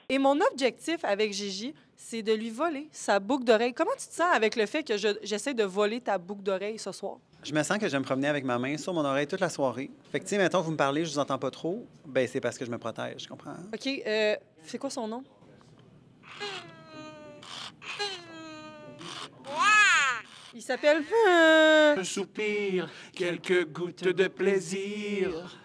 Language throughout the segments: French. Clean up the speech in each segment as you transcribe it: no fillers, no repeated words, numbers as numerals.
Et mon objectif avec Gigi, c'est de lui voler sa boucle d'oreille. Comment tu te sens avec le fait que j'essaie de voler ta boucle d'oreille ce soir? Je me sens que je vais me promener avec ma main sur mon oreille toute la soirée. Fait que, tu sais, mettons, vous me parlez, je vous entends pas trop, ben c'est parce que je me protège, je comprends? OK, c'est quoi son nom? Il s'appelle... Un soupir, quelques gouttes de plaisir.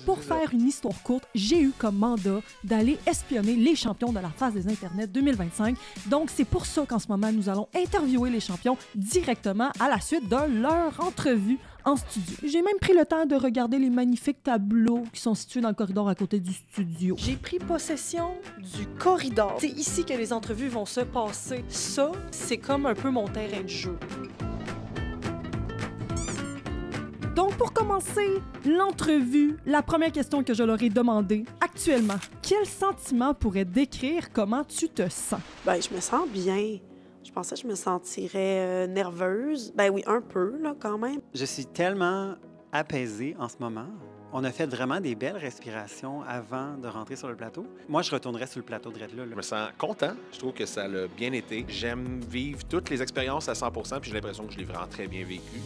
Pour faire une histoire courte, j'ai eu comme mandat d'aller espionner les champions de la phase des Internets 2025. Donc, c'est pour ça qu'en ce moment, nous allons interviewer les champions directement à la suite de leur entrevue en studio. J'ai même pris le temps de regarder les magnifiques tableaux qui sont situés dans le corridor à côté du studio. J'ai pris possession du corridor. C'est ici que les entrevues vont se passer. Ça, c'est comme un peu mon terrain de jeu. Donc, pour commencer l'entrevue, la première question que je leur ai demandé actuellement, quel sentiment pourrait décrire comment tu te sens? Ben, je me sens bien. Je pensais que je me sentirais nerveuse. Ben oui, un peu, là, quand même. Je suis tellement apaisée en ce moment. On a fait vraiment des belles respirations avant de rentrer sur le plateau. Moi, je retournerais sur le plateau de Red là. Je me sens content. Je trouve que ça l'a bien été. J'aime vivre toutes les expériences à 100%, puis j'ai l'impression que je l'ai vraiment très bien vécu.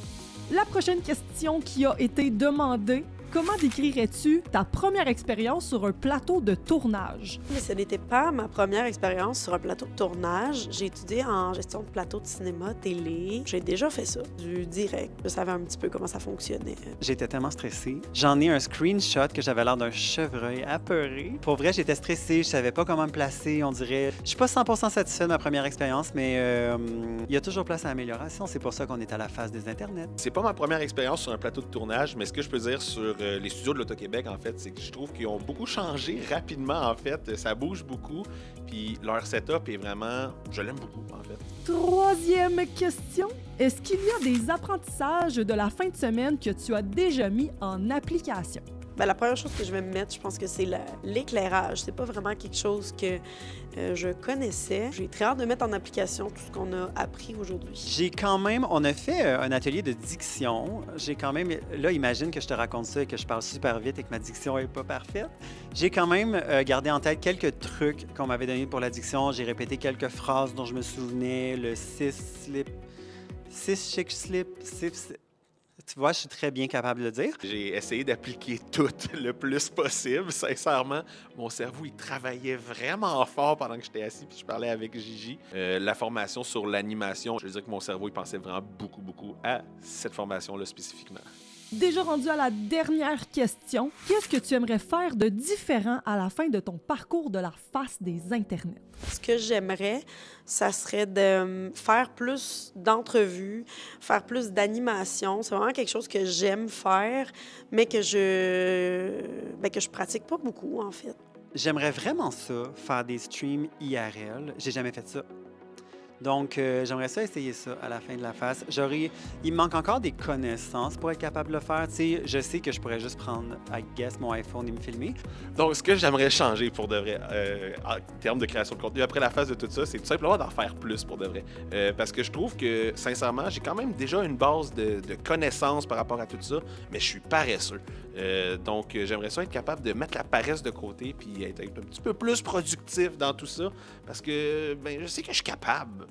La prochaine question qui a été demandée, comment décrirais-tu ta première expérience sur un plateau de tournage? Mais ce n'était pas ma première expérience sur un plateau de tournage. J'ai étudié en gestion de plateau de cinéma, télé. J'ai déjà fait ça, du direct. Je savais un petit peu comment ça fonctionnait. J'étais tellement stressée. J'en ai un screenshot que j'avais l'air d'un chevreuil apeuré. Pour vrai, j'étais stressée, je savais pas comment me placer. On dirait... Je suis pas 100% satisfait de ma première expérience, mais il y a toujours place à amélioration. C'est pour ça qu'on est à la phase des Internets. C'est pas ma première expérience sur un plateau de tournage, mais ce que je peux dire sur les studios de l'Auto-Québec, en fait, c'est que je trouve qu'ils ont beaucoup changé rapidement, en fait. Ça bouge beaucoup, puis leur setup est vraiment... Je l'aime beaucoup, en fait. Troisième question. Est-ce qu'il y a des apprentissages de la fin de semaine que tu as déjà mis en application? Ben, la première chose que je vais me mettre, je pense que c'est l'éclairage. C'est pas vraiment quelque chose que je connaissais. J'ai très hâte de mettre en application tout ce qu'on a appris aujourd'hui. J'ai quand même... On a fait un atelier de diction. J'ai quand même... Là, imagine que je te raconte ça et que je parle super vite et que ma diction est pas parfaite. J'ai quand même gardé en tête quelques trucs qu'on m'avait donnés pour la diction. J'ai répété quelques phrases dont je me souvenais. Le six chic slip, six... Tu vois, je suis très bien capable de le dire. J'ai essayé d'appliquer tout le plus possible. Sincèrement, mon cerveau, il travaillait vraiment fort pendant que j'étais assis puis je parlais avec Gigi. La formation sur l'animation, je veux dire que mon cerveau, il pensait vraiment beaucoup à cette formation-là spécifiquement. Déjà rendu à la dernière question, qu'est-ce que tu aimerais faire de différent à la fin de ton parcours de la face des Internets? Ce que j'aimerais, ça serait de faire plus d'entrevues, faire plus d'animation. C'est vraiment quelque chose que j'aime faire, mais que je pratique pas beaucoup, en fait. J'aimerais vraiment ça, faire des streams IRL. J'ai jamais fait ça. Donc, j'aimerais ça essayer ça à la fin de la phase. Il me manque encore des connaissances pour être capable de le faire. Tu sais, je sais que je pourrais juste prendre, I guess, mon iPhone et me filmer. Donc, ce que j'aimerais changer pour de vrai, en termes de création de contenu, après la phase de tout ça, c'est tout simplement d'en faire plus pour de vrai. Parce que je trouve que, sincèrement, j'ai quand même déjà une base de connaissances par rapport à tout ça, mais je suis paresseux. Donc, j'aimerais ça être capable de mettre la paresse de côté puis être un petit peu plus productif dans tout ça, parce que ben, je sais que je suis capable.